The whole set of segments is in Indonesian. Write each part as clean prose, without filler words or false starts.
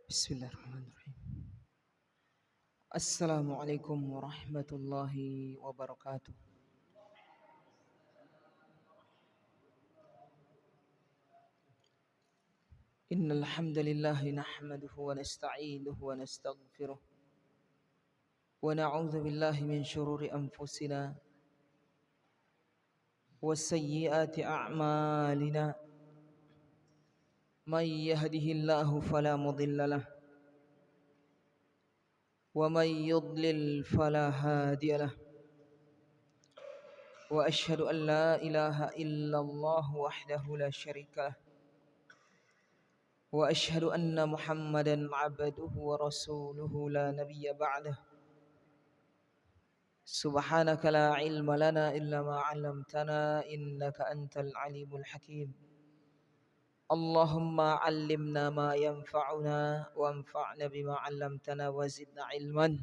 Bismillahirrahmanirrahim. Assalamualaikum warahmatullahi wabarakatuh. Innal hamdalillah nahmaduhu wa nasta'inuhu wa nastaghfiruh wa na'udzu billahi min shururi anfusina wa sayyiati a'malina. May yahdihillahu fala mudilla lahu wa may yudlil fala hadiya lahu. Wa asyhadu an la ilaha illallah wahdahu la syarika lahu wa asyhadu anna Muhammadan abduhu wa rasuluhu la nabiyya ba'dah. Subhanaka la ilma lana illa ma 'allamtana innaka antal alimul hakim. Allahumma 'allimna ma yanfa'una wanfa'na bima 'allamtana wa zidna ilman.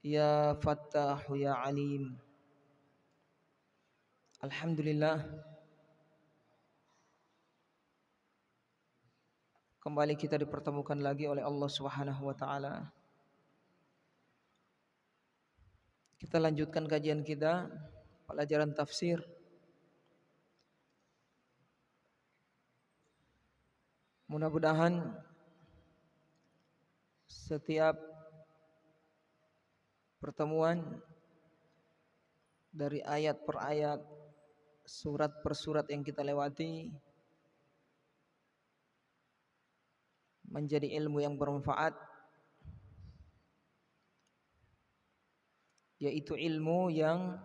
Ya Fattahu ya Alim. Alhamdulillah, kembali kita dipertemukan lagi oleh Allah Subhanahu wa taala. Kita lanjutkan kajian kita, pelajaran tafsir. Mudah-mudahan setiap pertemuan dari ayat per ayat, surat per surat yang kita lewati menjadi ilmu yang bermanfaat, yaitu ilmu yang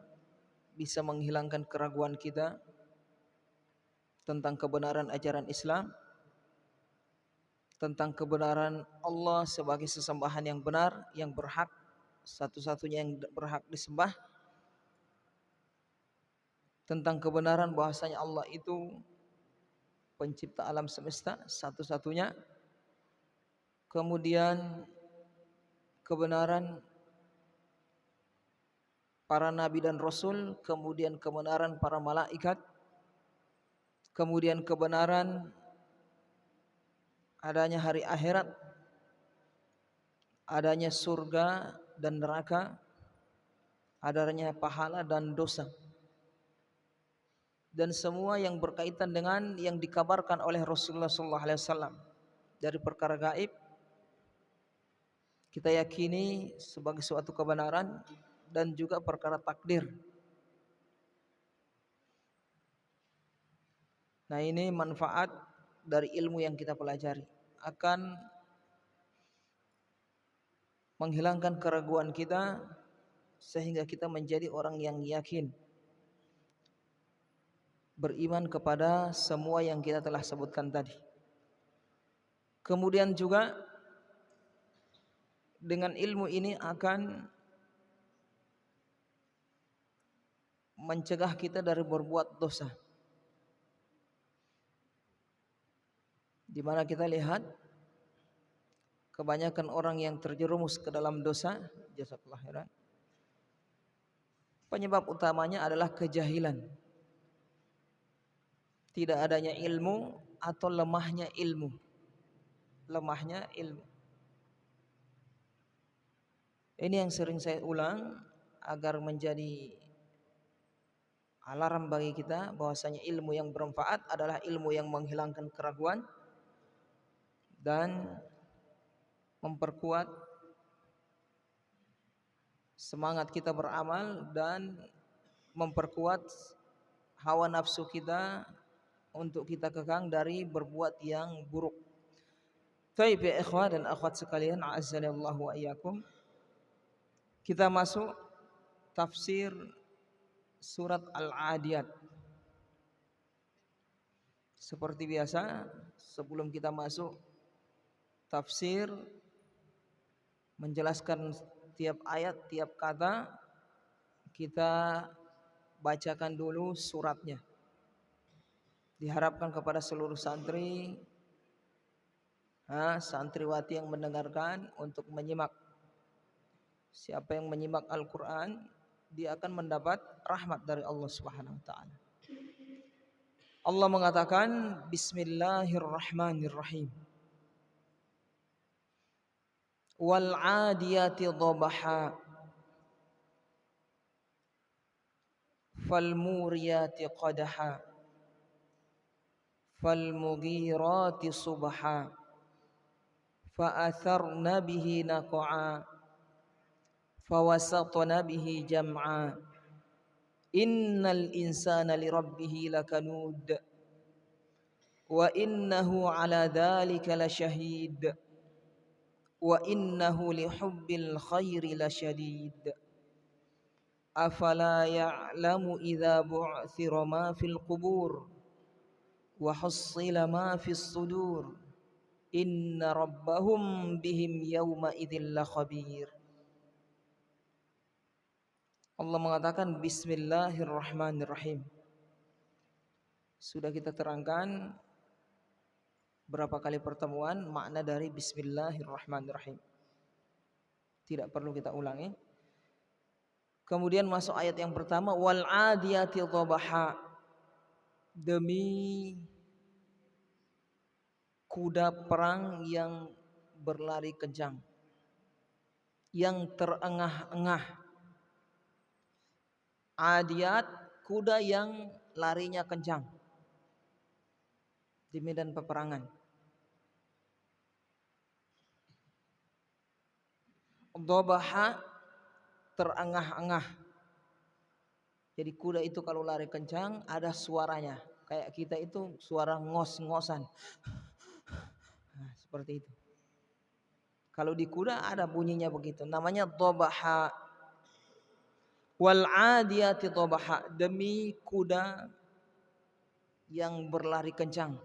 bisa menghilangkan keraguan kita tentang kebenaran ajaran Islam, tentang kebenaran Allah sebagai sesembahan yang benar, yang berhak, satu-satunya yang berhak disembah, tentang kebenaran bahwasanya Allah itu pencipta alam semesta satu-satunya, kemudian kebenaran para nabi dan rasul, kemudian kebenaran para malaikat, kemudian kebenaran adanya hari akhirat, adanya surga dan neraka, adanya pahala dan dosa, dan semua yang berkaitan dengan yang dikabarkan oleh Rasulullah SAW dari perkara gaib, kita yakini sebagai suatu kebenaran, dan juga perkara takdir. Nah, ini manfaat dari ilmu yang kita pelajari, akan menghilangkan keraguan kita sehingga kita menjadi orang yang yakin, beriman kepada semua yang kita telah sebutkan tadi. Kemudian juga dengan ilmu ini akan mencegah kita dari berbuat dosa. Di mana kita lihat kebanyakan orang yang terjerumus ke dalam dosa, jazakallahu khairan, penyebab utamanya adalah kejahilan, tidak adanya ilmu atau lemahnya ilmu. Ini yang sering saya ulang agar menjadi alarm bagi kita bahwasanya ilmu yang bermanfaat adalah ilmu yang menghilangkan keraguan dan memperkuat semangat kita beramal dan memperkuat hawa nafsu kita untuk kita kekang dari berbuat yang buruk. Baik ya ikhwah dan akhwat sekalian, a'azzani Allah wa iyyakum. Kita masuk tafsir surat Al-Adiyat. Seperti biasa, sebelum kita masuk tafsir, menjelaskan tiap ayat, tiap kata, kita bacakan dulu suratnya. Diharapkan kepada seluruh santri, santriwati yang mendengarkan untuk menyimak. Siapa yang menyimak Al-Quran, dia akan mendapat rahmat dari Allah Subhanahu wa taala. Allah mengatakan Bismillahirrahmanirrahim. wal 'adiyati dhabaha fal muriyati qadaha fal mughirati subha fa atharna bihi naq'a fa wasatna bihi jam'a innal insana li rabbih lakanud wa innahu ala dzalika lasyahid wa innahu li hubbil khairi lasyadid afala ya'lamu idza bu'thira ma fil qubur wa hussila ma fis sudur inna rabbahum bihim yawma idzil lakhabir. Allah mengatakan bismillahirrahmanirrahim. Sudah kita terangkan berapa kali pertemuan makna dari bismillahirrahmanirrahim. Tidak perlu kita ulangi. Kemudian masuk ayat yang pertama, wal 'adiyati dhabaha, demi kuda perang yang berlari kencang, yang terengah-engah. Adiyat, kuda yang larinya kencang di medan peperangan. Dhabaha, terengah-engah. Jadi kuda itu kalau lari kencang ada suaranya. Kayak kita itu suara ngos-ngosan. Nah, seperti itu. Kalau di kuda ada bunyinya begitu. Namanya dhabaha. Wal 'adiyati dhabaha, demi kuda yang berlari kencang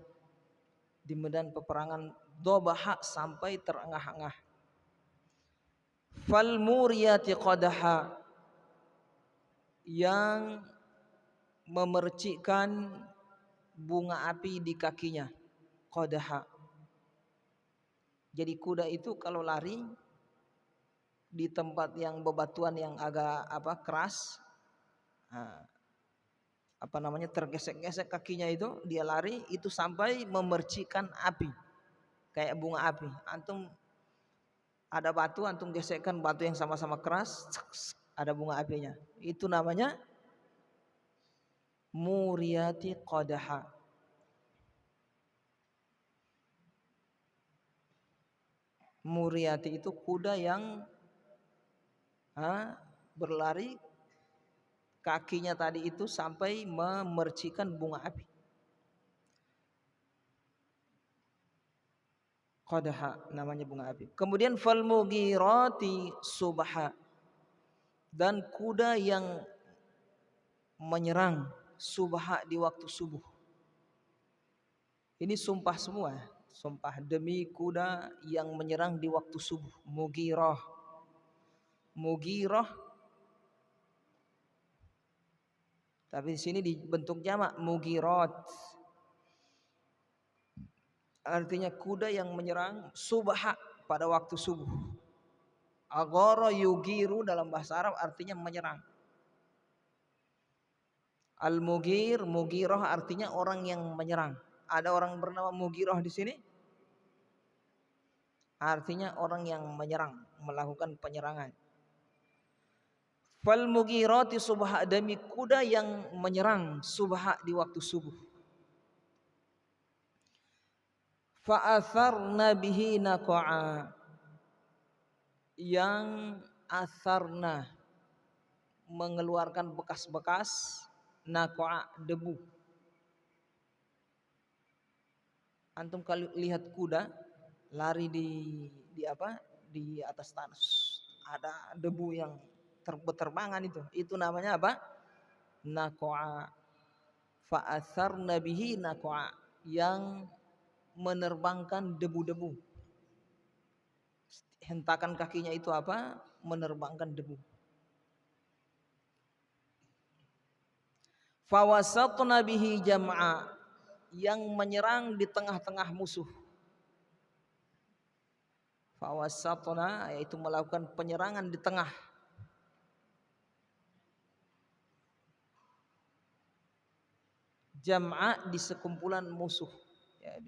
di medan peperangan. Dhabaha, sampai terengah-engah. Fal muriyati qadaha, yang memercikkan bunga api di kakinya. Qadaha. Jadi kuda itu kalau lari di tempat yang bebatuan yang agak keras, tergesek-gesek kakinya itu, dia lari itu sampai memercikkan api kayak bunga api. Antum ada batu, antum gesekkan batu yang sama-sama keras, ada bunga apinya. Itu namanya muriyati qadaha. Muriyati itu kuda yang berlari, kakinya tadi itu sampai memercikan bunga api. Qadaha, namanya bunga api. Kemudian fal mughirati subha, dan kuda yang menyerang subha di waktu subuh. Ini sumpah semua, sumpah demi kuda yang menyerang di waktu subuh. Mughirah. Mughirah, tapi di sini dibentuk jamak, mughirat. Artinya kuda yang menyerang subha, pada waktu subuh. Aghara yugiru dalam bahasa Arab artinya menyerang. Al-mughir, mughirah artinya orang yang menyerang. Ada orang bernama Mughirah di sini? Artinya orang yang menyerang, melakukan penyerangan. Fal mughirati subha, demi kuda yang menyerang subha di waktu subuh. Fa atharna bihi naq'a, yang atharna, mengeluarkan bekas-bekas, naq'a, debu. Antum kalau lihat kuda lari di atas tanah, ada debu yang berterbangan, itu namanya apa? Naq'a. Fa atharna bihi naq'a, yang menerbangkan debu-debu. Hentakan kakinya itu apa? Menerbangkan debu. Fa wasatna bihi jam'a, yang menyerang di tengah-tengah musuh. Fa wasatna, yaitu melakukan penyerangan di tengah. Jam'a, di sekumpulan musuh. Ya,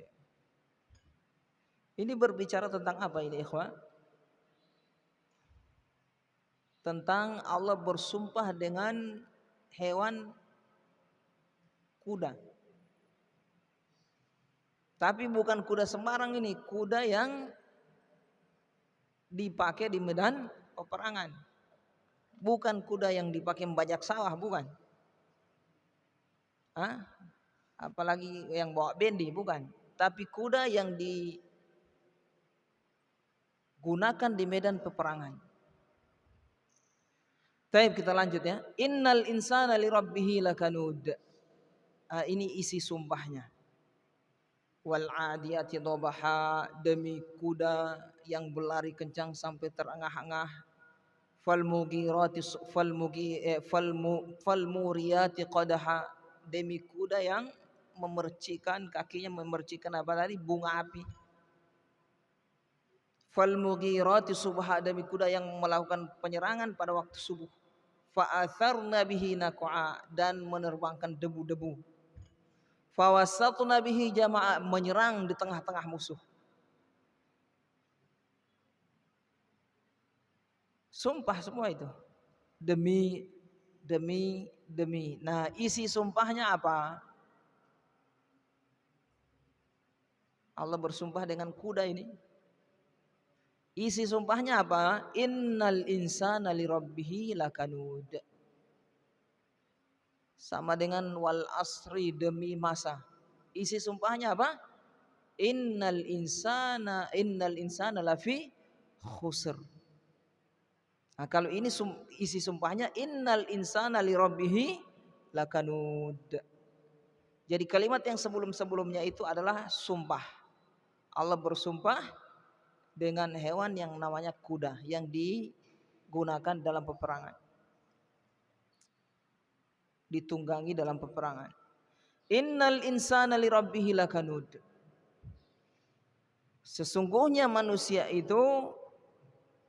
ini berbicara tentang apa ini, ikhwan? tentang Allah bersumpah dengan hewan kuda. Tapi bukan kuda sembarang ini, kuda yang dipakai di medan peperangan. Bukan kuda yang dipakai membajak sawah, bukan. Hah? Apalagi yang bawa bendi, bukan. Tapi kuda yang digunakan di medan peperangan. Baik, kita lanjut ya. Innal insana lirabbih lakanud. Ini isi sumpahnya. Wal adiyati dhabaha, demi kuda yang berlari kencang sampai terengah-engah. Falmuriyati qadaha, demi kuda yang memercikan kakinya, memercikan apa tadi, bunga api. Falmughirati subha, demi kuda yang melakukan penyerangan pada waktu subuh. Fa'atharna bihi naq'a, dan menerbangkan debu-debu. Fawasatna bihi jama'a, menyerang di tengah-tengah musuh. Sumpah semua itu. Demi. Nah, isi sumpahnya apa? Allah bersumpah dengan kuda ini. Isi sumpahnya apa? Innal insana lirabbih lakanud. Sama dengan wal asri, demi masa. Isi sumpahnya apa? Innal insana lafi khusr. Nah, kalau ini isi sumpahnya innal insana lirabbih lakanud. Jadi kalimat yang sebelum-sebelumnya itu adalah sumpah. Allah bersumpah dengan hewan yang namanya kuda yang digunakan dalam peperangan. Ditunggangi dalam peperangan. Innal insana lirabbih lakanud. Sesungguhnya manusia itu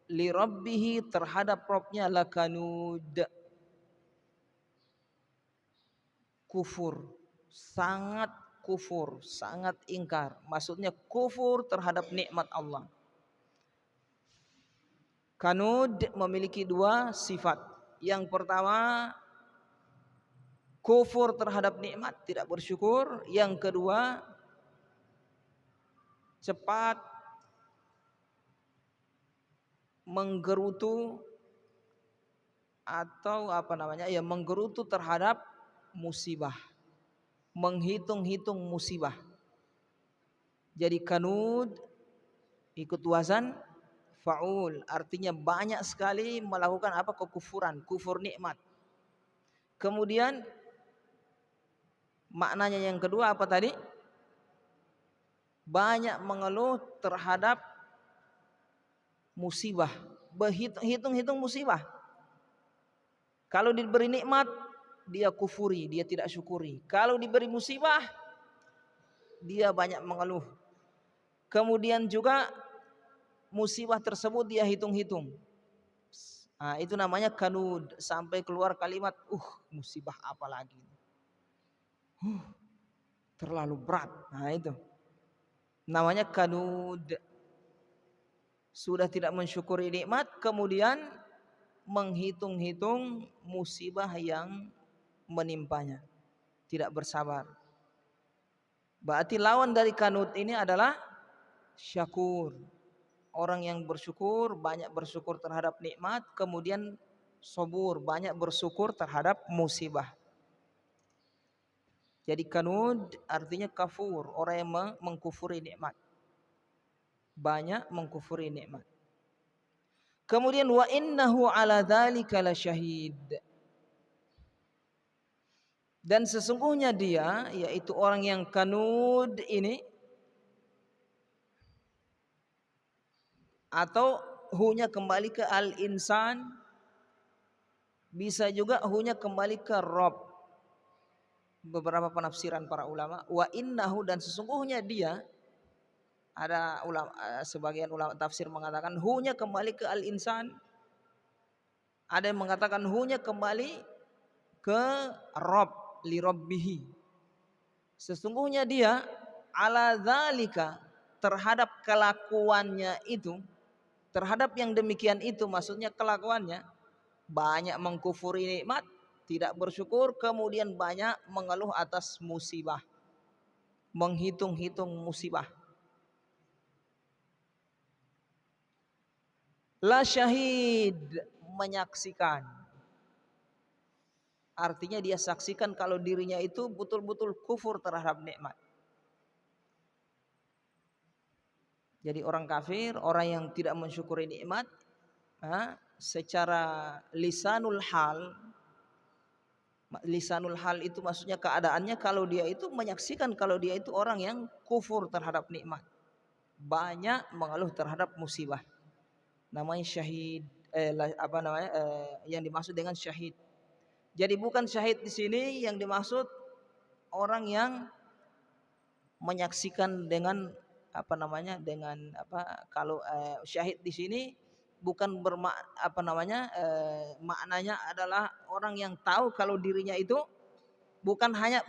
lirabbih, terhadap Rabbnya, lakanud, kufur, sangat kufur, sangat ingkar. Maksudnya kufur terhadap nikmat Allah. Kanud memiliki dua sifat. Yang pertama, kufur terhadap nikmat, tidak bersyukur. Yang kedua, cepat menggerutu atau menggerutu terhadap musibah, menghitung-hitung musibah. Jadi kanud ikut wazan faul, artinya banyak sekali melakukan apa? Kekufuran, kufur nikmat. Kemudian maknanya yang kedua apa tadi? Banyak mengeluh terhadap musibah, berhitung-hitung musibah. Kalau diberi nikmat, dia kufuri, dia tidak syukuri. Kalau diberi musibah, dia banyak mengeluh. Kemudian juga musibah tersebut dia hitung-hitung. Nah, itu namanya kanud, sampai keluar kalimat, musibah apa lagi? Terlalu berat. Nah, itu namanya kanud. Sudah tidak mensyukuri nikmat, kemudian menghitung-hitung musibah yang menimpanya, tidak bersabar. Berarti lawan dari kanud ini adalah syakur. Orang yang bersyukur, banyak bersyukur terhadap nikmat, kemudian sabur, banyak bersyukur terhadap musibah. Jadi kanud artinya kafur, orang yang mengkufuri nikmat, banyak mengkufuri nikmat. Kemudian wa innahu ala dzalika lasyahid. Dan sesungguhnya dia, yaitu orang yang kanud ini, atau hunya kembali ke al-insan, bisa juga hunya kembali ke Rabb. Beberapa penafsiran para ulama, wa innahu, dan sesungguhnya dia, ada ulama, sebagian ulama tafsir mengatakan hunya kembali ke al-insan. Ada yang mengatakan hunya kembali ke Rabb, li rabbihi. Sesungguhnya dia ala dzalika, terhadap kelakuannya itu, terhadap yang demikian itu, maksudnya kelakuannya, banyak mengkufuri nikmat, tidak bersyukur, kemudian banyak mengeluh atas musibah, menghitung-hitung musibah. La syahid, menyaksikan. Artinya dia saksikan kalau dirinya itu betul-betul kufur terhadap nikmat. Jadi orang kafir, orang yang tidak mensyukuri nikmat, secara lisanul hal itu maksudnya keadaannya kalau dia itu menyaksikan kalau dia itu orang yang kufur terhadap nikmat, banyak mengeluh terhadap musibah. Namanya syahid, yang dimaksud dengan syahid. Jadi bukan syahid di sini yang dimaksud orang yang menyaksikan dengan kalau syahid di sini bukan maknanya adalah orang yang tahu kalau dirinya itu bukan hanya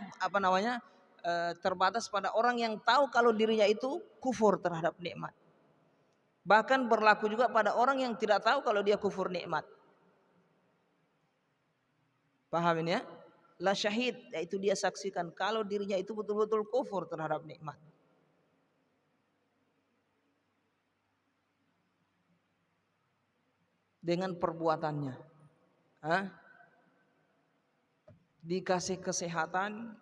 terbatas pada orang yang tahu kalau dirinya itu kufur terhadap nikmat. Bahkan berlaku juga pada orang yang tidak tahu kalau dia kufur nikmat. Paham ini ya? La syahid, yaitu dia saksikan kalau dirinya itu betul-betul kufur terhadap nikmat. Dengan perbuatannya. Dikasih kesehatan.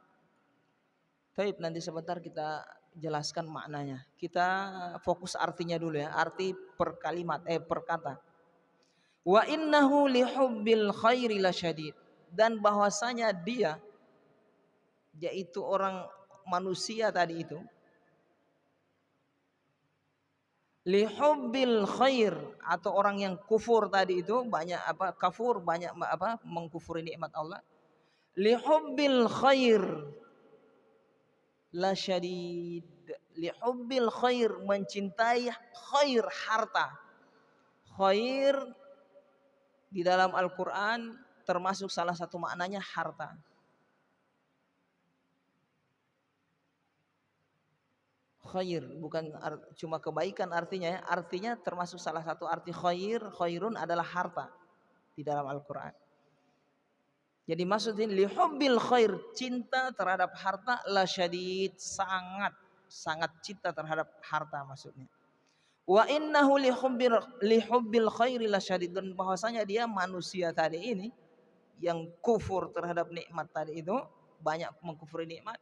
Baik, nanti sebentar kita jelaskan maknanya. Kita fokus artinya dulu ya, arti per kalimat, per kata. Wa innahu lihubbil khairi lasyadid, dan bahwasanya dia, yaitu orang manusia tadi itu, lihubbil khair, atau orang yang kufur tadi itu banyak kafur, banyak mengkufuri nikmat Allah. Lihubbil khair lasyadid, lihubbil khair, mencintai khair, harta. Khair di dalam Al-Quran termasuk salah satu maknanya harta. Khair bukan cuma kebaikan artinya ya, artinya termasuk salah satu arti khairun adalah harta di dalam Al-Quran. Jadi maksudnya lihubbil khair, cinta terhadap harta, lasyadid, sangat cinta terhadap harta maksudnya. Wa innahu lihubbil khairi lasyadid, dan bahwasanya dia manusia tadi ini yang kufur terhadap nikmat tadi itu, banyak mengkufuri nikmat,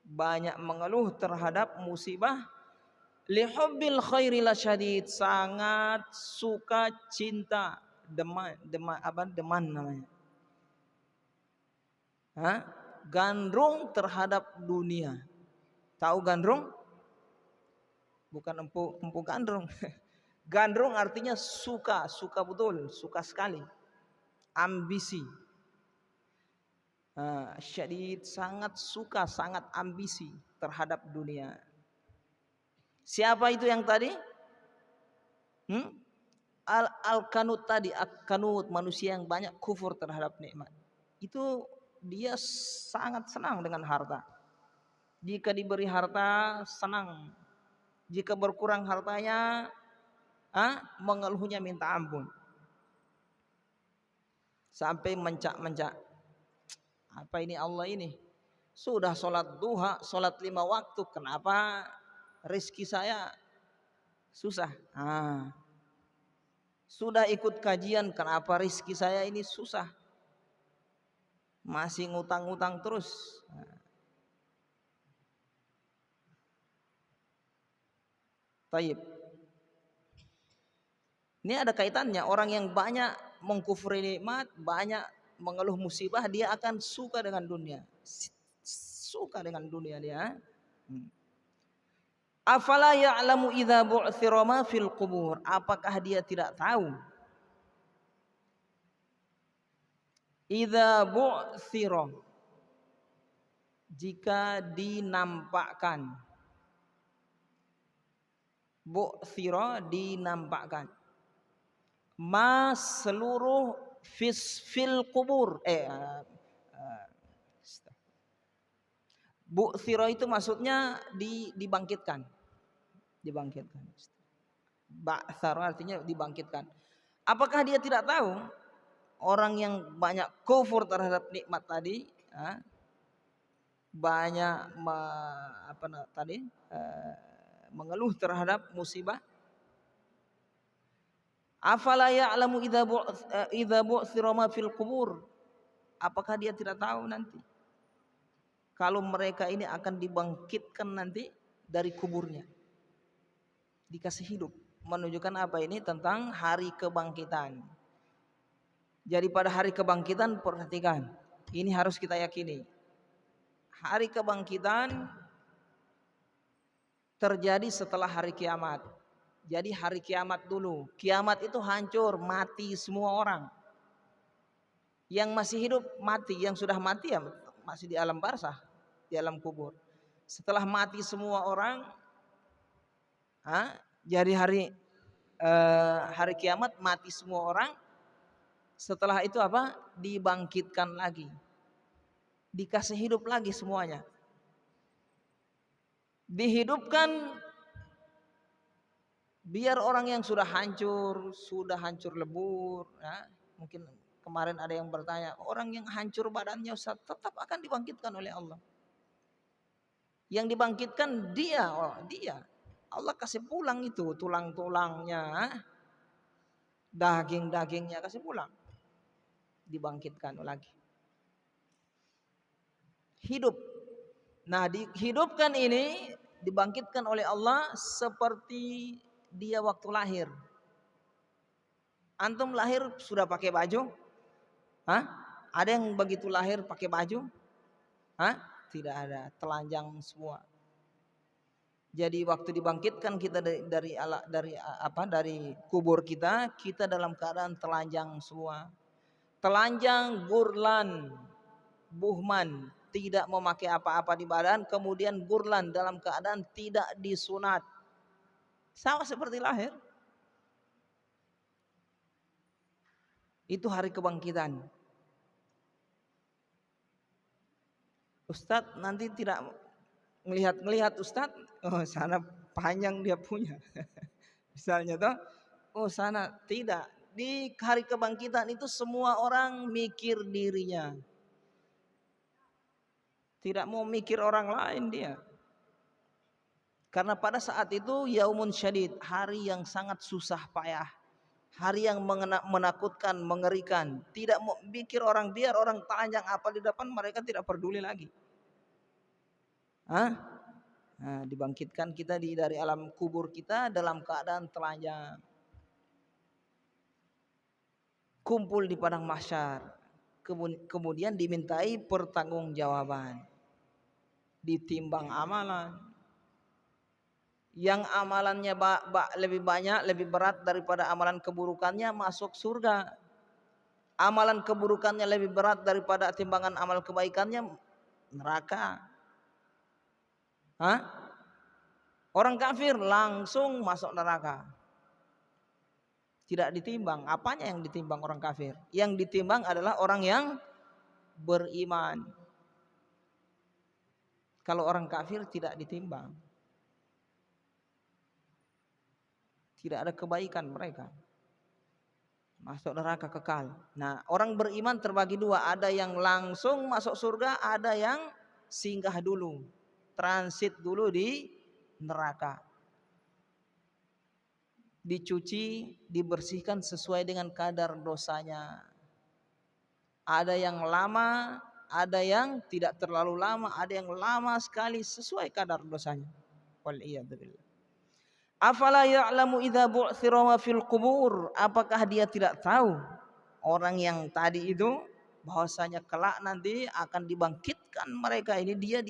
banyak mengeluh terhadap musibah. Lihubbil khairi lasyadid, sangat suka, cinta, deman namanya. Gandrung terhadap dunia. Tahu gandrung? Bukan empu gandrung. Gandrung artinya suka betul, suka sekali. Ambisi. Syadid, sangat suka, sangat ambisi terhadap dunia. Siapa itu yang tadi? Al-kanut tadi, al-kanut, manusia yang banyak kufur terhadap nikmat. Itu dia sangat senang dengan harta. Jika diberi harta senang, jika berkurang hartanya mengeluhnya minta ampun, sampai mencak-mencak, apa ini Allah ini, sudah sholat duha, sholat 5 waktu, kenapa rezeki saya susah? Sudah ikut kajian, kenapa rezeki saya ini susah? Masih ngutang-ngutang terus. Taib. Ini ada kaitannya, orang yang banyak mengkufuri nikmat, banyak mengeluh musibah, dia akan suka dengan dunia. Suka dengan dunia dia. Afala ya'lamu idza bu'thira ma fil qubur, apakah dia tidak tahu? Idza bu'thira, jika dinampakkan. Bu'thira, dinampakkan. Ma, seluruh fil qubur. Bu'thira itu maksudnya dibangkitkan. Ba'thara artinya dibangkitkan. Apakah dia tidak tahu orang yang banyak kufur terhadap nikmat tadi, banyak mengeluh terhadap musibah. Afala ya'lamu idza bu'thira ma fil qubur. Apakah dia tidak tahu nanti kalau mereka ini akan dibangkitkan nanti dari kuburnya, dikasih hidup. Menunjukkan apa ini? Tentang hari kebangkitan. Jadi pada hari kebangkitan, perhatikan, ini harus kita yakini. Hari kebangkitan terjadi setelah hari kiamat. Jadi hari kiamat dulu. Kiamat itu hancur, mati semua orang. Yang masih hidup mati, yang sudah mati ya masih di alam barzah, di alam kubur. Setelah mati semua orang, jadi hari kiamat mati semua orang. Setelah itu apa? Dibangkitkan lagi, dikasih hidup lagi semuanya. Dihidupkan biar orang yang sudah hancur lebur. Mungkin kemarin ada yang bertanya, orang yang hancur badannya Ustaz tetap akan dibangkitkan oleh Allah. Yang dibangkitkan dia. Allah kasih pulang itu tulang-tulangnya, daging-dagingnya kasih pulang, dibangkitkan lagi, hidup. Nah, dihidupkan ini, dibangkitkan oleh Allah seperti dia waktu lahir. Antum lahir sudah pakai baju? Ada yang begitu lahir pakai baju? Tidak ada, telanjang semua. Jadi waktu dibangkitkan kita dari kubur kita dalam keadaan telanjang semua. Telanjang, gurlan, buhman, tidak memakai apa-apa di badan, kemudian gurlan dalam keadaan tidak disunat. Sama seperti lahir. Itu hari kebangkitan. Ustadz nanti tidak melihat Ustadz, sana panjang dia punya. Misalnya toh, sana tidak. Di hari kebangkitan itu semua orang mikir dirinya. Tidak mau mikir orang lain dia. Karena pada saat itu yaumun syadid, hari yang sangat susah payah. Hari yang menakutkan, mengerikan. Tidak mau pikir orang, biar orang telanjang apa di depan, mereka tidak peduli lagi. Nah, dibangkitkan kita dari alam kubur kita dalam keadaan telanjang. Kumpul di padang mahsyar. Kemudian dimintai pertanggungjawaban. Ditimbang amalan. Yang amalannya lebih banyak, lebih berat daripada amalan keburukannya, masuk surga. Amalan keburukannya lebih berat daripada timbangan amal kebaikannya, neraka. Orang kafir langsung masuk neraka. Tidak ditimbang. Apanya yang ditimbang orang kafir? Yang ditimbang adalah orang yang beriman. Kalau orang kafir tidak ditimbang. Tidak ada kebaikan mereka. Masuk neraka kekal. Nah, orang beriman terbagi dua. Ada yang langsung masuk surga, ada yang singgah dulu, transit dulu di neraka. Dicuci, dibersihkan sesuai dengan kadar dosanya. Ada yang lama, ada yang tidak terlalu lama, ada yang lama sekali sesuai kadar dosanya. Waliyadzubillah. Afala ya'lamu idza bu'thira ma fil qubur. Apakah dia tidak tahu orang yang tadi itu bahwasanya kelak nanti akan dibangkitkan mereka ini dia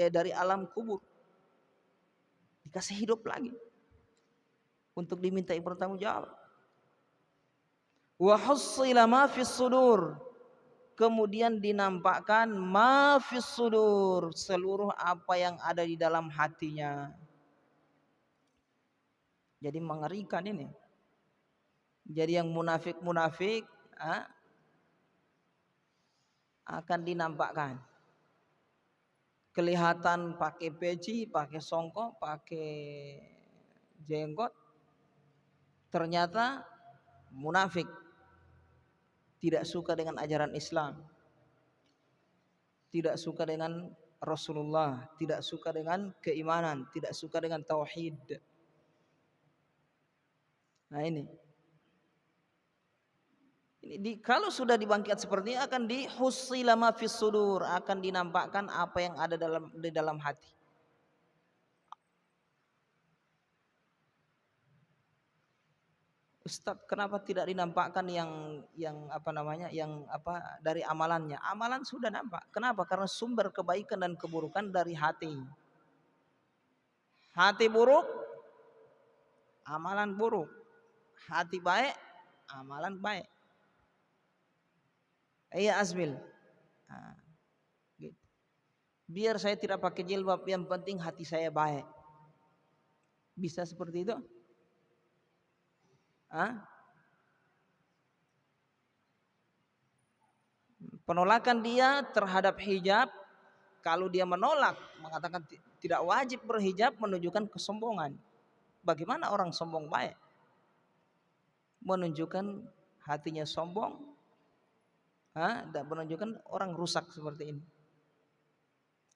dari alam kubur. Dikasih hidup lagi untuk dimintai pertanggungjawab. Wa hussila ma fis sudur. Kemudian dinampakkan ma fis sudur, seluruh apa yang ada di dalam hatinya. Jadi mengerikan ini. Jadi yang munafik akan dinampakkan. Kelihatan pakai peci, pakai songkok, pakai jenggot, ternyata munafik. tidak suka dengan ajaran Islam, tidak suka dengan Rasulullah, tidak suka dengan keimanan, tidak suka dengan tauhid. Nah ini kalau sudah dibangkit seperti ini akan dihusila ma fis sudur, akan dinampakkan apa yang ada di dalam hati. Ustadz, kenapa tidak dinampakkan yang apa namanya, yang apa dari amalannya? Amalan sudah nampak. Kenapa? Karena sumber kebaikan dan keburukan dari hati. Hati buruk, amalan buruk. Hati baik, amalan baik. Iya Azmil. Nah, gitu. Biar saya tidak pakai jilbab, yang penting hati saya baik. Bisa seperti itu? Hah? Penolakan dia terhadap hijab, kalau dia menolak, mengatakan tidak wajib berhijab, menunjukkan kesombongan. Bagaimana orang sombong baik? Menunjukkan hatinya sombong, dan menunjukkan orang rusak seperti ini.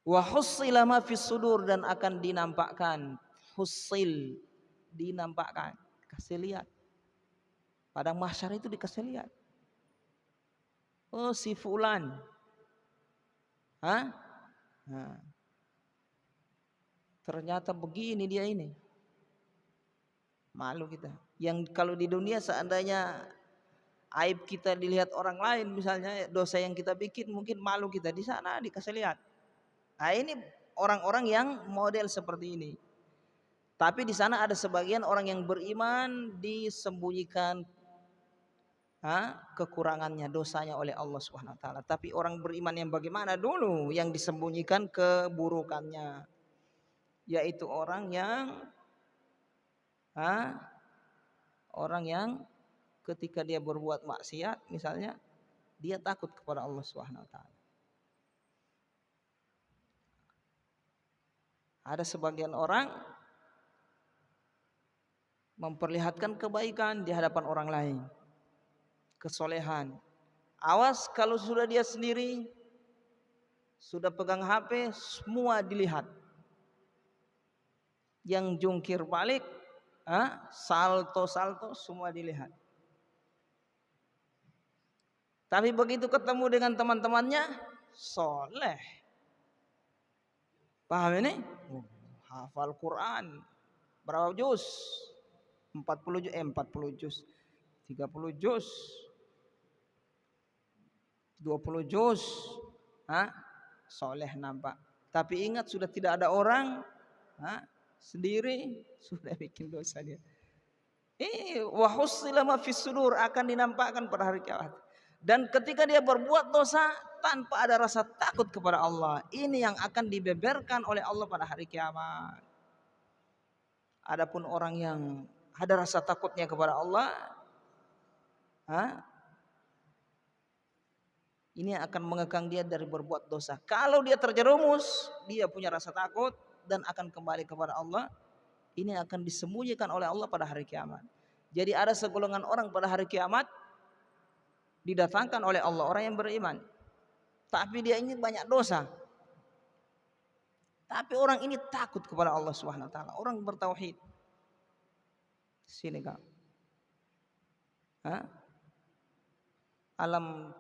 Wa hussila ma fis sudur, dan akan dinampakkan, hussil, dinampakkan, kasih lihat. Padang mahsyar itu dikasih lihat. Oh si fulan. Nah, ternyata begini dia ini. Malu kita. Yang kalau di dunia seandainya aib kita dilihat orang lain, misalnya dosa yang kita bikin, mungkin malu kita. Di sana dikasih lihat. Nah ini orang-orang yang model seperti ini. Tapi di sana ada sebagian orang yang beriman disembunyikan kekurangannya, dosanya oleh Allah Subhanahu wa taala. Tapi orang beriman yang bagaimana dulu? Yang disembunyikan keburukannya, yaitu orang yang ketika dia berbuat maksiat misalnya, dia takut kepada Allah Subhanahu wa taala. Ada sebagian orang memperlihatkan kebaikan di hadapan orang lain, kesolehan. Awas kalau sudah dia sendiri sudah pegang HP, semua dilihat. Yang jungkir balik, salto semua dilihat. Tapi begitu ketemu dengan teman-temannya, soleh. Paham ini? Hafal Quran. Berapa juz? 40 juz. 30 juz. 20 juz. Soleh nampak. Tapi ingat sudah tidak ada orang, sendiri sudah bikin dosa dia. Wa hussila ma fis sudur, akan dinampakkan pada hari kiamat. Dan ketika dia berbuat dosa tanpa ada rasa takut kepada Allah, ini yang akan dibeberkan oleh Allah pada hari kiamat. Adapun orang yang ada rasa takutnya kepada Allah, ini akan mengekang dia dari berbuat dosa. Kalau dia terjerumus, dia punya rasa takut dan akan kembali kepada Allah, ini akan disembunyikan oleh Allah pada hari kiamat. Jadi ada segolongan orang pada hari kiamat didatangkan oleh Allah, orang yang beriman, tapi dia ini banyak dosa. Tapi orang ini takut kepada Allah Subhanahu wa taala, orang bertauhid. Sini Kak. Alam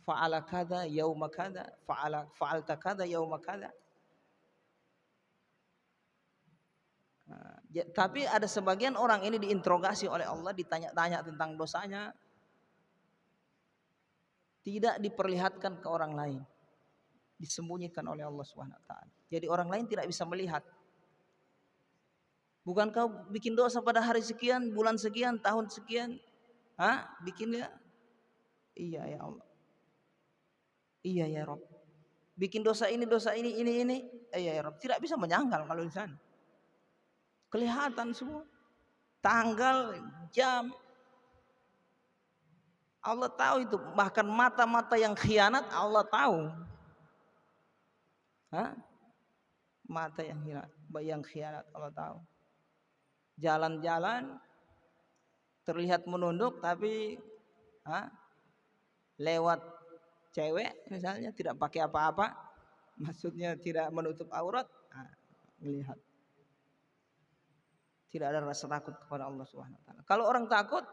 fa'ala kada yauma kada, fa'alta kada yauma kada. Tapi ada sebagian orang ini diinterogasi oleh Allah, ditanya-tanya tentang dosanya, tidak diperlihatkan ke orang lain, disembunyikan oleh Allah Subhanahu wa taala. Jadi orang lain tidak bisa melihat. Bukan kau bikin dosa pada hari sekian, bulan sekian, tahun sekian? Bikinnya? Iya ya Allah. Iya ya Rabb. Bikin dosa ini. Iya ya Rabb. Tidak bisa menyangkal kalau di sana. Kelihatan semua. Tanggal, jam. Allah tahu itu. Bahkan mata-mata yang khianat Allah tahu. Mata yang khianat Allah tahu. Jalan-jalan terlihat menunduk tapi lewat cewek misalnya tidak pakai apa-apa, maksudnya tidak menutup aurat, melihat. Tidak ada rasa takut kepada Allah Subhanahu wa taala. Kalau orang takut,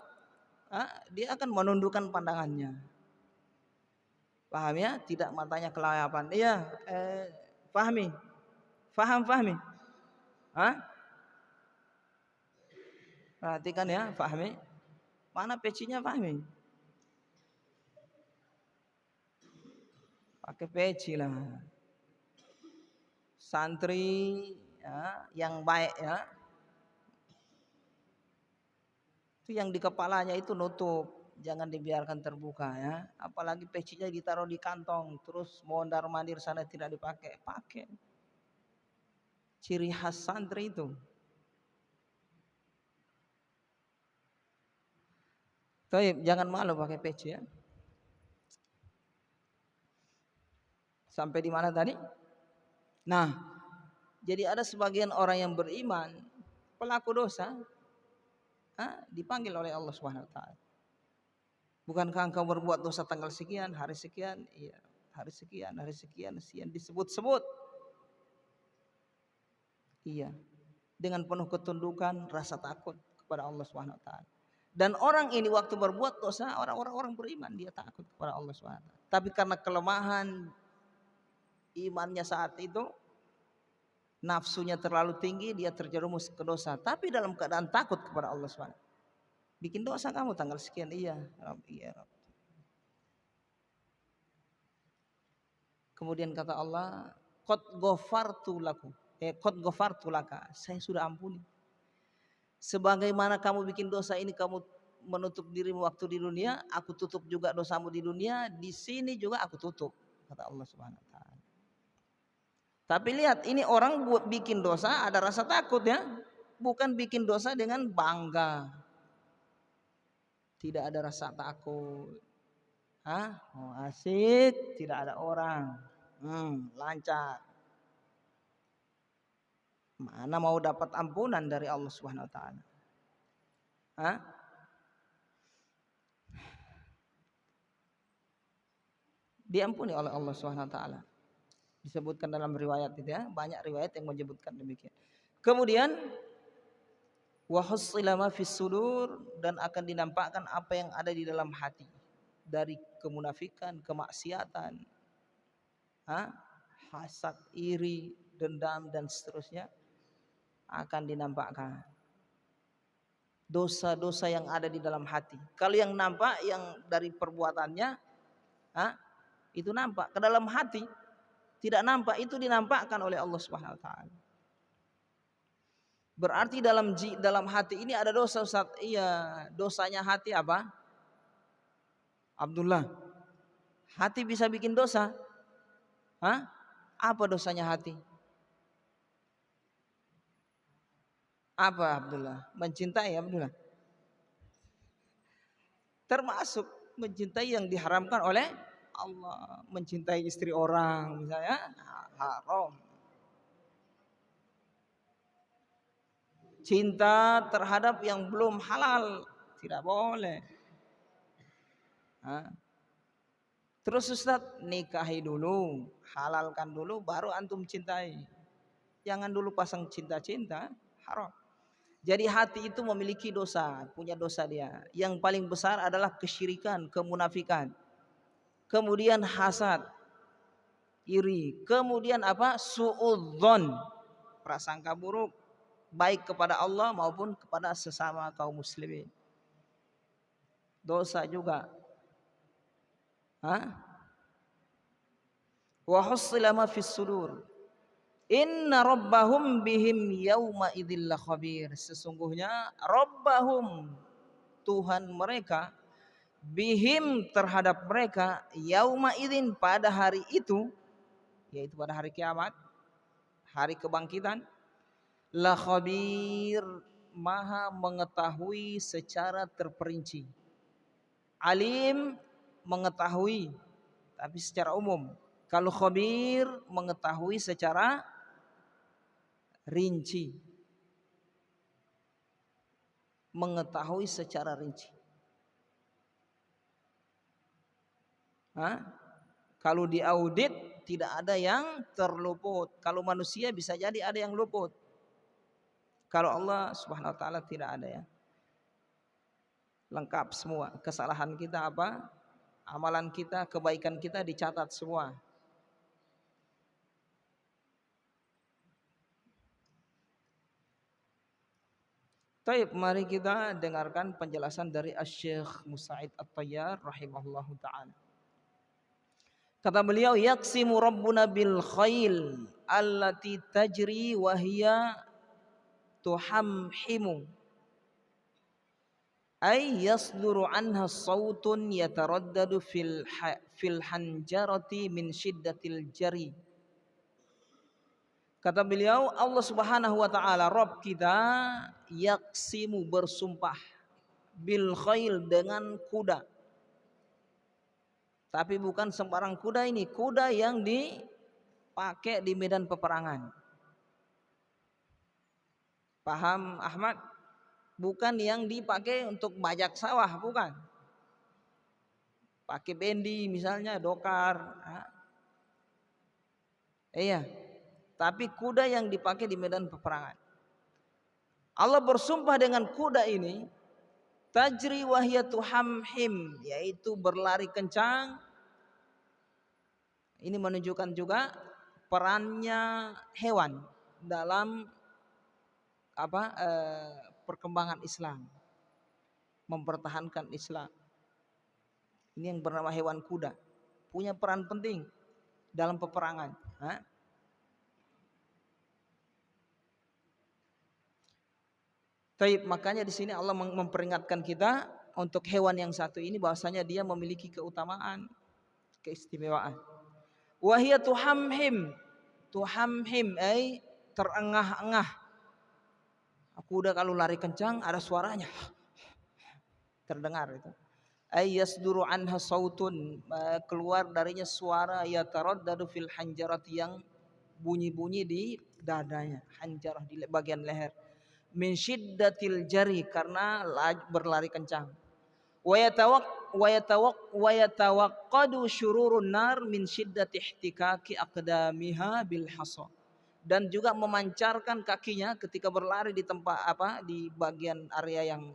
dia akan menundukkan pandangannya. Paham ya? Tidak matanya kelayapan. Iya, pahami. Fahmi. Perhatikan ya, pahami. Mana pecinya, pahmi. Pakai peci lah. Santri ya, yang baik ya. Itu yang di kepalanya itu nutup, jangan dibiarkan terbuka ya. Apalagi pecinya ditaruh di kantong, terus mondar mandir sana tidak dipakai, pakai. Ciri khas santri itu. Tapi jangan malu pakai peci ya. Sampai di mana tadi? Nah, jadi ada sebagian orang yang beriman, pelaku dosa, dipanggil oleh Allah Subhanahu wa taala. Bukankah engkau berbuat dosa tanggal sekian, hari sekian? Iya, hari sekian disebut-sebut. Iya. Dengan penuh ketundukan, rasa takut kepada Allah Subhanahu wa taala. Dan orang ini waktu berbuat dosa, orang-orang beriman dia takut kepada Allah Subhanahu wa taala. Tapi karena kelemahan imannya saat itu, nafsunya terlalu tinggi, dia terjerumus ke dosa. Tapi dalam keadaan takut kepada Allah Subhanahu wa taala. Bikin dosa kamu tanggal sekian, iya, Rabb, iya, Rabb. Kemudian kata Allah, qad ghafartu lakum. Qad ghafartu laka. Saya sudah ampuni. Sebagaimana kamu bikin dosa ini, kamu menutup dirimu waktu di dunia, aku tutup juga dosamu di dunia, di sini juga aku tutup, kata Allah Subhanahu wa taala. Tapi lihat, ini orang buat bikin dosa ada rasa takut ya. Bukan bikin dosa dengan bangga. Tidak ada rasa takut. Oh, asik, tidak ada orang. Lancar. Mana mau dapat ampunan dari Allah Subhanahu wa taala? Diampuni oleh Allah Subhanahu wa taala. Disebutkan dalam riwayat itu ya, banyak riwayat yang menyebutkan demikian. Kemudian wa hussila ma fis sudur, dan akan dinampakkan apa yang ada di dalam hati dari kemunafikan, kemaksiatan, hasad, iri, dendam dan seterusnya akan dinampakkan. Dosa-dosa yang ada di dalam hati. Kalau yang nampak yang dari perbuatannya, itu nampak. Ke dalam hati tidak nampak, itu dinampakkan oleh Allah Subhanahu wa taala. Berarti dalam hati ini ada dosa, Ustaz. Iya, dosanya hati apa? Abdullah. Hati bisa bikin dosa? Apa dosanya hati? Apa Abdullah? Mencintai Abdullah. Termasuk mencintai yang diharamkan oleh Allah. Mencintai istri orang misalnya, haram. Cinta terhadap yang belum halal, tidak boleh. Terus Ustaz, nikahi dulu, halalkan dulu, baru antum cintai. Jangan dulu pasang cinta-cinta, haram. Jadi hati itu memiliki dosa, punya dosa dia. Yang paling besar adalah kesyirikan, kemunafikan. Kemudian hasad, iri. Kemudian apa? Suudzon, prasangka buruk, baik kepada Allah maupun kepada sesama kaum muslimin. Dosa juga. Wa hussila ma fis sudur. Inna rabbahum bihim yauma idzil khabir. Sesungguhnya rabbahum, Tuhan mereka, bihim terhadap mereka, yauma idzin pada hari itu, yaitu pada hari kiamat, hari kebangkitan, la khabir, maha mengetahui secara terperinci. Alim, mengetahui tapi secara umum. Kalau khabir, mengetahui secara rinci. Mengetahui secara rinci. Kalau diaudit tidak ada yang terluput. Kalau manusia bisa jadi ada yang luput. Kalau Allah Subhanahu wa taala tidak ada ya. Lengkap semua. Kesalahan kita apa? Amalan kita, kebaikan kita dicatat semua. Baik, mari kita dengarkan penjelasan dari Asy-Syaikh Musa'id At-Tayyar rahimahullahu taala. Kata beliau, yaqsimu rabbuna bil khail allati tajri wa hiya tuhamhimu ay yasduru anha sautun yataraddadu fil hanjarati min syiddatil jari. Kata beliau, Allah Subhanahu wa taala Rabb kita yaqsimu bersumpah bil khail dengan kuda. Tapi bukan sembarang kuda ini, kuda yang dipakai di medan peperangan. Paham Ahmad? Bukan yang dipakai untuk bajak sawah, bukan. Pakai bendi misalnya, dokar. Iya. Tapi kuda yang dipakai di medan peperangan. Allah bersumpah dengan kuda ini, tajri wahiyatu hamhim, yaitu berlari kencang. Ini menunjukkan juga perannya hewan dalam perkembangan Islam, mempertahankan Islam. Ini yang bernama hewan kuda, punya peran penting dalam peperangan. Taib, makanya di sini Allah memperingatkan kita untuk hewan yang satu ini bahwasanya dia memiliki keutamaan, keistimewaan. Wahia tuhamhim, tuhamhim ay terengah-engah. Kuda kalau lari kencang ada suaranya, terdengar itu. Ay yasduru anha sautun, keluar darinya suara yataraddadu fil hanjarat, yang bunyi-bunyi di dadanya, hanjarah di bagian leher. Min syiddatil jari, karena berlari kencang. Wa yatawaqqadu syururun nar min syiddati ihtikaki aqdamiha bil hasa. Dan juga memancarkan kakinya ketika berlari di tempat di bagian area yang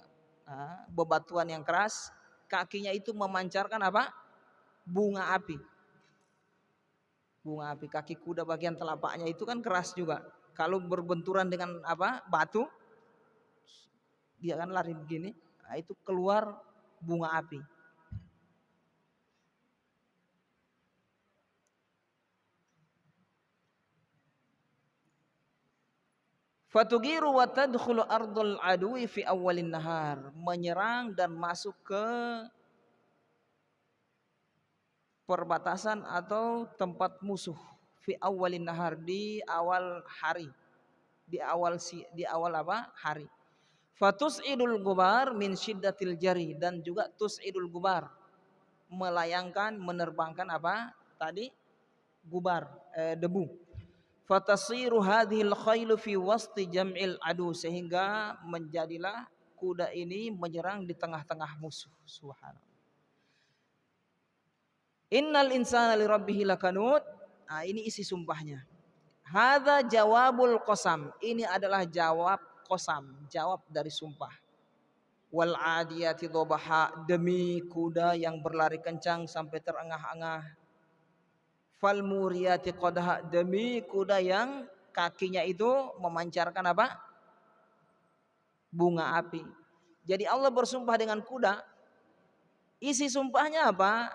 bebatuan yang keras, kakinya itu memancarkan bunga api. Bunga api, kaki kuda bagian telapaknya itu kan keras juga. Kalau berbenturan dengan batu, dia kan lari begini, itu keluar bunga api. Fatugiru wa tadkhulu ardul adwi fi awwalin nahar, menyerang dan masuk ke perbatasan atau tempat musuh fi awwalin nahar, di awal hari, di awal hari. Fatus'idul gubar min syiddatil jari, dan juga tus'idul gubar, melayangkan, menerbangkan gubar, debu. Fatasiru hadhil khailu fi wasti jam'il adu, sehingga menjadilah kuda ini menyerang di tengah-tengah musuh. Subhanallah. Innal insana lirabbih lakanud. Ini isi sumpahnya. Hadza jawabul qasam, ini adalah jawab qasam, jawab dari sumpah. Wal adiyati dhabaha, demi kuda yang berlari kencang sampai terengah-engah. Fal muriyati qadha, demi kuda yang kakinya itu memancarkan bunga api. Jadi Allah bersumpah dengan kuda. Isi sumpahnya apa?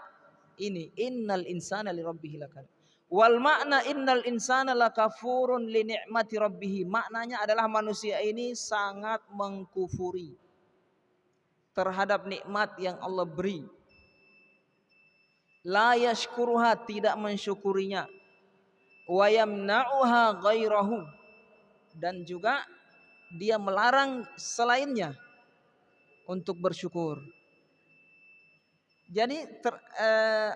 Ini, innal insana lirabbih lakanud. Wal makna innal insana lakafurun li ni'mati rabbih, maknanya adalah manusia ini sangat mengkufuri terhadap nikmat yang Allah beri. La yashkuruha, tidak mensyukurinya. Wa yamna'uha ghairahu, dan juga dia melarang selainnya untuk bersyukur. Jadi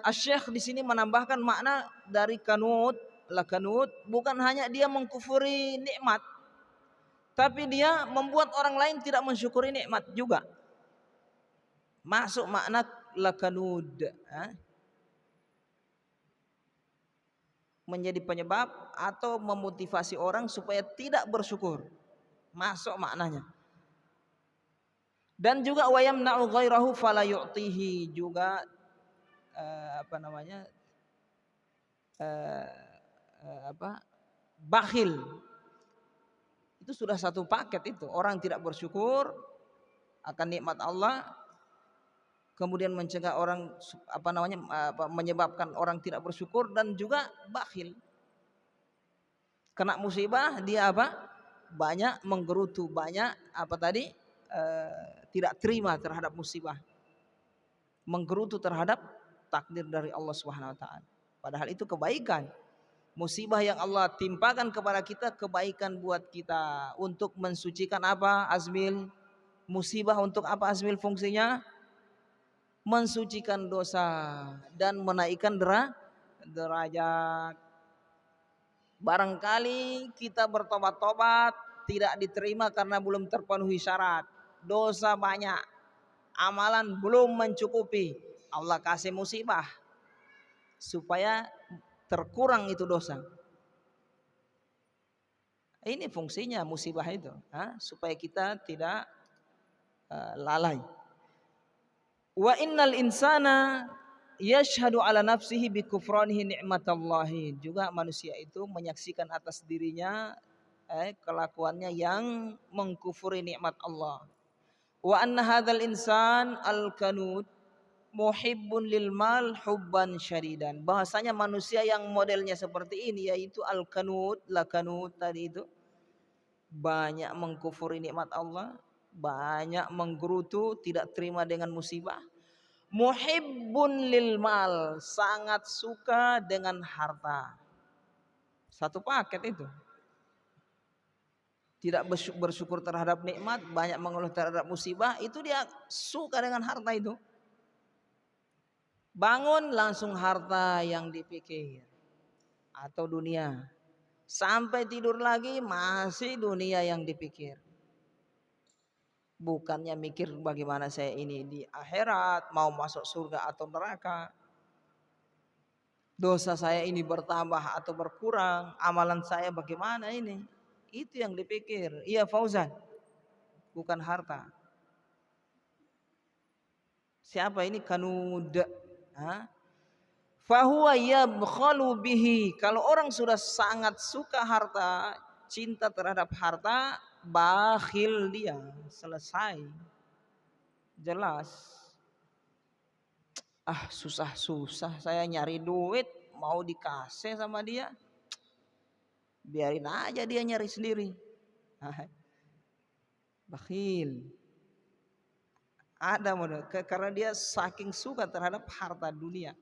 Asy-Syaikh di sini menambahkan makna dari kanud, lakanud, bukan hanya dia mengkufuri nikmat, tapi dia membuat orang lain tidak mensyukuri nikmat juga. Masuk makna lakanud. menjadi penyebab atau memotivasi orang supaya tidak bersyukur. Masuk maknanya. Dan juga wa yamna'u ghairahu fala yu'tihi, juga apa namanya? Bakhil. Itu sudah satu paket itu. Orang tidak bersyukur akan nikmat Allah, kemudian mencegah orang menyebabkan orang tidak bersyukur, dan juga bakhil. Kena musibah dia banyak menggerutu, banyak tidak terima terhadap musibah, menggerutu terhadap takdir dari Allah Subhanahu wa taala. Padahal itu kebaikan. Musibah yang Allah timpakan kepada kita kebaikan buat kita, untuk mensucikan apa, Azmil? Musibah untuk apa, Azmil, fungsinya? Mensucikan dosa dan menaikkan derajat. Barangkali kita bertobat-tobat tidak diterima karena belum terpenuhi syarat, dosa banyak, amalan belum mencukupi, Allah kasih musibah supaya terkurang itu dosa. Ini fungsinya musibah itu, supaya kita tidak lalai. Wa innal insana yashhadu ala nafsihi bi kufranihi ni'matallahi. Juga manusia itu menyaksikan atas dirinya kelakuannya yang mengkufuri nikmat Allah. Wa anna hadzal insan al-kanud muhibbun lil mal hubban syadidan. Bahasanya manusia yang modelnya seperti ini, yaitu al-kanud, lakanud tadi itu, banyak mengkufuri nikmat Allah, banyak menggerutu, tidak terima dengan musibah. Muhibbun lil mal, sangat suka dengan harta. Satu paket itu. Tidak bersyukur terhadap nikmat, banyak mengeluh terhadap musibah, itu dia suka dengan harta itu. Bangun langsung harta yang dipikir, atau dunia. Sampai tidur lagi masih dunia yang dipikir. Bukannya mikir bagaimana saya ini di akhirat, mau masuk surga atau neraka, dosa saya ini bertambah atau berkurang, amalan saya bagaimana ini. Itu yang dipikir. Iya Fauzan, bukan harta. Siapa ini kanud? Fahuwa yabkhalu bihi. Kalau orang sudah sangat suka harta, cinta terhadap harta, bakhil dia. Selesai. Jelas. Susah-susah saya nyari duit, mau dikasih sama dia, biarin aja dia nyari sendiri. Bakhil. Ada model, karena dia saking suka terhadap harta dunia.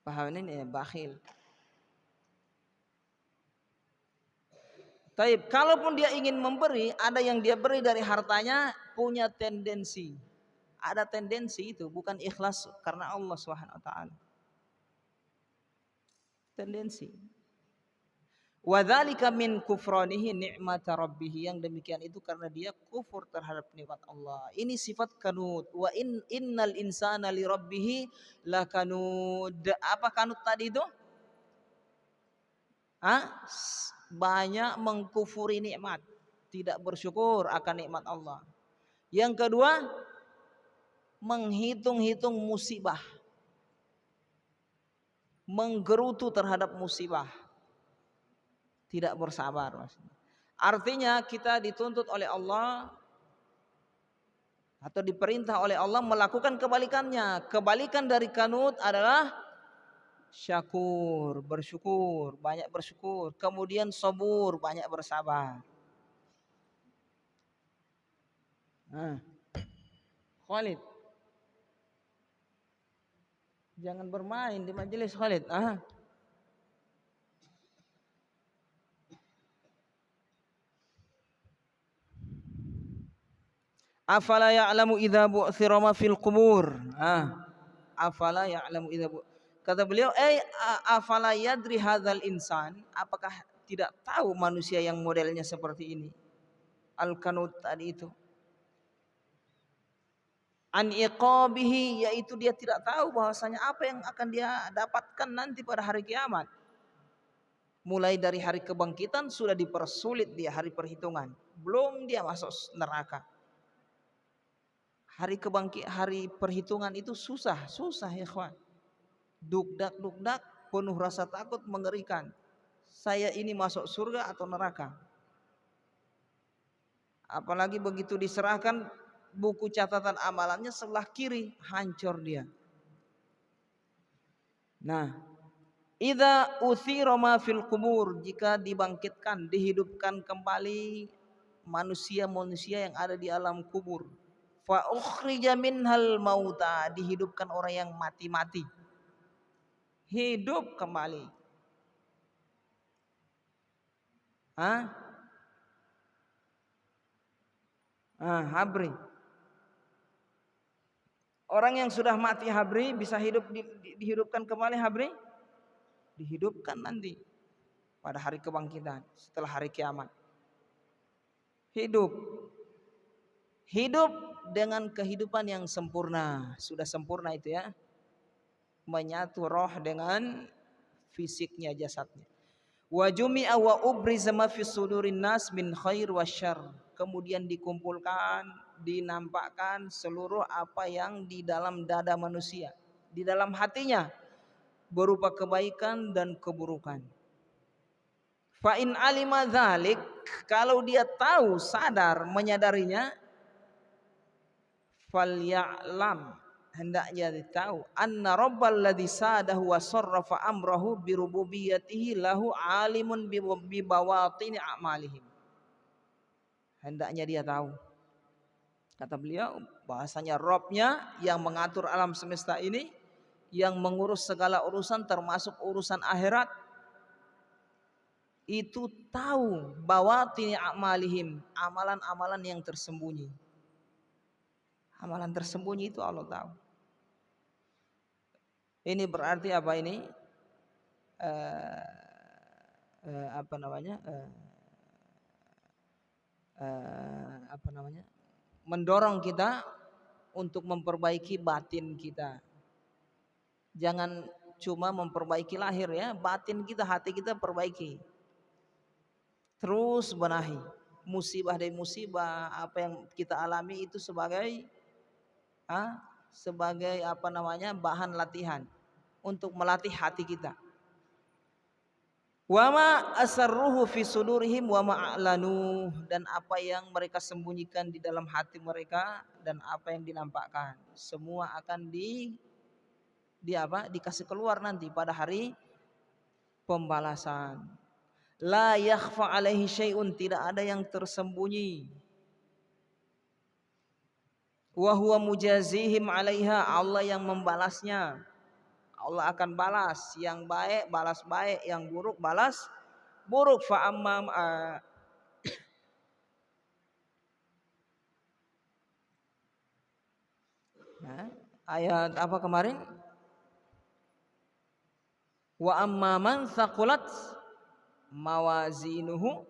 Paham ini ya, bakhil. Taib, kalaupun dia ingin memberi, ada yang dia beri dari hartanya, punya tendensi. Ada tendensi itu, bukan ikhlas karena Allah SWT. Tendensi. Wadzalika min kufranihi ni'mata rabbih, yang demikian itu karena dia kufur terhadap nikmat Allah. Ini sifat kanud. Wa innal insana li rabbih lakanud. Apa kanud tadi itu? Banyak mengkufuri nikmat, tidak bersyukur akan nikmat Allah. Yang kedua, menghitung-hitung musibah, menggerutu terhadap musibah, tidak bersabar. Artinya kita dituntut oleh Allah atau diperintah oleh Allah melakukan kebalikannya. Kebalikan dari kanut adalah syakur, bersyukur, banyak bersyukur. Kemudian sabur, banyak bersabar. Khalid, jangan bermain di majelis Khalid. Afala ya'lamu idza bu'thira ma fil qubur. Afala ya'lamu idza kata beliau, afala yadri hadzal insan, apakah tidak tahu manusia yang modelnya seperti ini, al-kanud tadi itu. an iqabihi, yaitu dia tidak tahu bahwasanya apa yang akan dia dapatkan nanti pada hari kiamat. Mulai dari hari kebangkitan sudah dipersulit dia hari perhitungan, belum dia masuk neraka. Hari perhitungan itu susah ya ikhwan. Dukdak penuh rasa takut mengerikan. Saya ini masuk surga atau neraka? Apalagi begitu diserahkan buku catatan amalannya sebelah kiri, hancur dia. Nah, idza uthira ma fil qubur, jika dibangkitkan, dihidupkan kembali manusia-manusia yang ada di alam kubur. Fa ukhrija minhal mauta, dihidupkan orang yang mati-mati. Hidup kembali. Habri. Orang yang sudah mati habri bisa dihidupkan kembali habri? Dihidupkan nanti pada hari kebangkitan setelah hari kiamat. Hidup dengan kehidupan yang sempurna. Sudah sempurna itu ya. Menyatu roh dengan fisiknya, jasadnya. Wa jumi'a wa ubriza ma fi sudurin nas min khair wasyarr. Kemudian dikumpulkan, dinampakkan seluruh apa yang di dalam dada manusia, di dalam hatinya, berupa kebaikan dan keburukan. Fa in alima dzalik, kalau dia tahu, sadar, menyadarinya, falya'lam, hendaknya dia tahu, anna rabbal ladzi sadahu wa sarrafa amrahu bi rububiyyatihi lahu alimun bi bawatini a'malihim. Hendaknya dia tahu, kata beliau, bahasanya Rabbnya yang mengatur alam semesta ini, yang mengurus segala urusan termasuk urusan akhirat, itu tahu bawatini a'malihim, amalan-amalan yang tersembunyi. Amalan tersembunyi itu Allah tahu. Ini berarti apa ini? Mendorong kita untuk memperbaiki batin kita. Jangan cuma memperbaiki lahir ya, batin kita, hati kita perbaiki. Terus benahi musibah demi musibah apa yang kita alami itu sebagai bahan latihan untuk melatih hati kita. Wa ma asarruhu fi sudurihim wa ma a'lanu, dan apa yang mereka sembunyikan di dalam hati mereka dan apa yang dinampakkan, semua akan dikasih keluar nanti pada hari pembalasan. La yakhfa alaihi syai'un, tidak ada yang tersembunyi. Wa huwa mujazihim 'alaiha, Allah yang membalasnya. Allah akan balas, yang baik balas baik, yang buruk balas buruk. Fa amma ayat apa kemarin? Wa amma man thaqulat mawazinuhu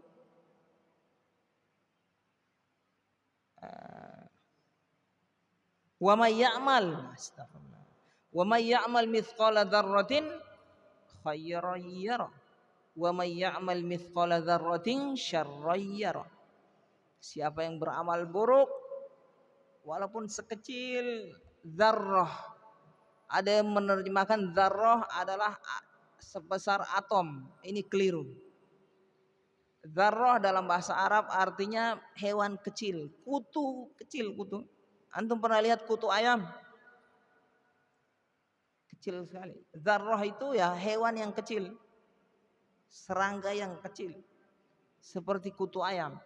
wa may ya'mal wa may ya'mal mithqala dzarratin khairan yara wa may ya'mal mithqala dzarratin syarran yara. Siapa yang beramal buruk walaupun sekecil dzarrah, ada yang menerjemahkan dzarrah adalah sebesar atom, ini keliru. Dzarrah dalam bahasa Arab artinya hewan kecil, kutu kecil, kutu. Antum pernah lihat kutu ayam? Kecil sekali. Dzarrah itu ya hewan yang kecil, serangga yang kecil, seperti kutu ayam.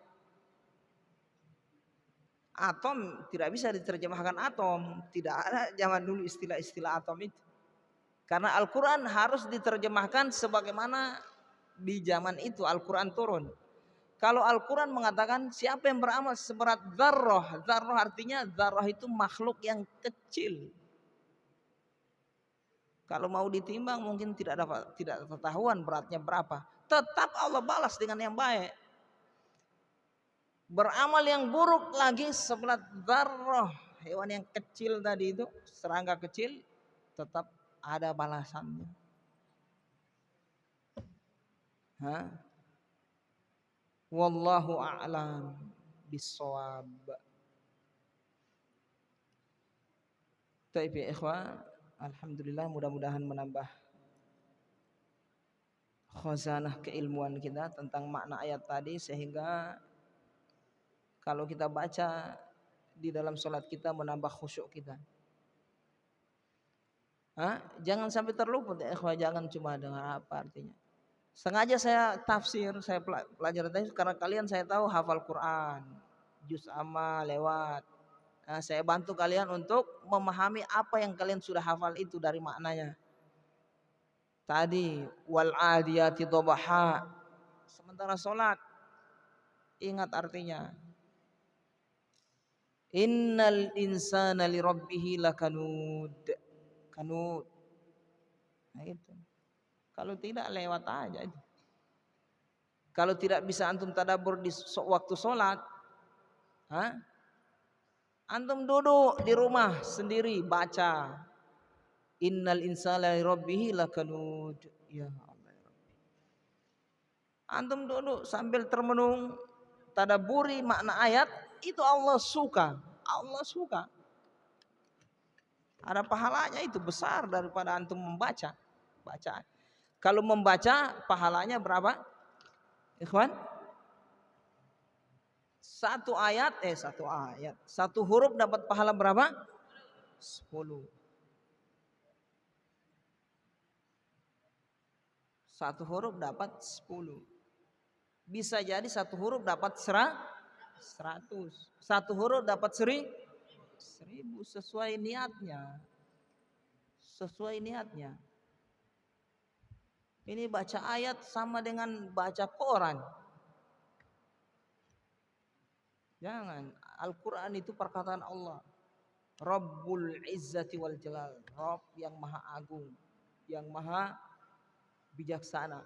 Atom tidak bisa diterjemahkan atom, tidak ada zaman dulu istilah-istilah atom itu. Karena Al-Quran harus diterjemahkan sebagaimana di zaman itu Al-Quran turun. Kalau Al-Quran mengatakan siapa yang beramal seberat dzarrah, dzarrah artinya dzarrah itu makhluk yang kecil. Kalau mau ditimbang mungkin tidak ketahuan beratnya berapa. Tetap Allah balas dengan yang baik. Beramal yang buruk lagi seberat dzarrah, hewan yang kecil tadi itu, serangga kecil, tetap ada balasannya. Wallahu a'lam bissawab. Baik ya ikhwah, alhamdulillah, mudah-mudahan menambah khazanah keilmuan kita tentang makna ayat tadi, sehingga kalau kita baca di dalam sholat kita menambah khusyuk kita. Jangan sampai terluput ya ikhwah, jangan cuma dengar apa artinya. Sengaja saya tafsir, saya pelajar tafsir karena kalian saya tahu hafal Quran, juz amma lewat. Saya bantu kalian untuk memahami apa yang kalian sudah hafal itu dari maknanya. Tadi wal adiyati dhabaha. Sementara sholat ingat artinya. Innal insana li rabbih lakanud. Kanud. Nah itu. Kalau tidak lewat aja itu. Kalau tidak bisa antum tadabbur di waktu sholat, antum duduk di rumah sendiri baca. Innal insana li rabbih lakanud. Ya Allah. Antum duduk sambil termenung, tadabburi makna ayat, itu Allah suka. Allah suka. Ada pahalanya itu besar daripada antum membaca. Bacaan. Kalau membaca pahalanya berapa? Ikhwan? Satu ayat, satu huruf dapat pahala berapa? 10. Satu huruf dapat 10. Bisa jadi satu huruf dapat 100. Satu huruf dapat 1000 sesuai niatnya. Sesuai niatnya. Ini baca ayat sama dengan baca Quran. Jangan. Al-Quran itu perkataan Allah. Rabbul Izzati wal Jalal. Rabb yang maha agung, yang maha bijaksana,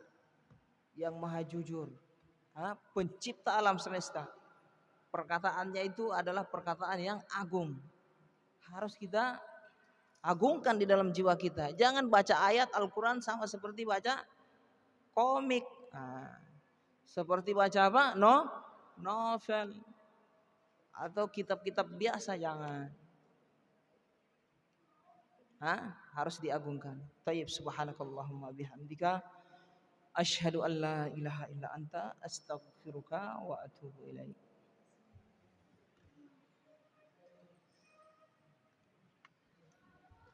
yang maha jujur, pencipta alam semesta. Perkataannya itu adalah perkataan yang agung. Harus kita agungkan di dalam jiwa kita. Jangan baca ayat Al-Quran sama seperti baca komik. Seperti baca apa? Novel. Atau kitab-kitab biasa, jangan. Harus diagungkan. Tayyib, subhanakallahumma bihamdika asyhadu an la ilaha illa anta astaghfiruka wa atubu ilaik.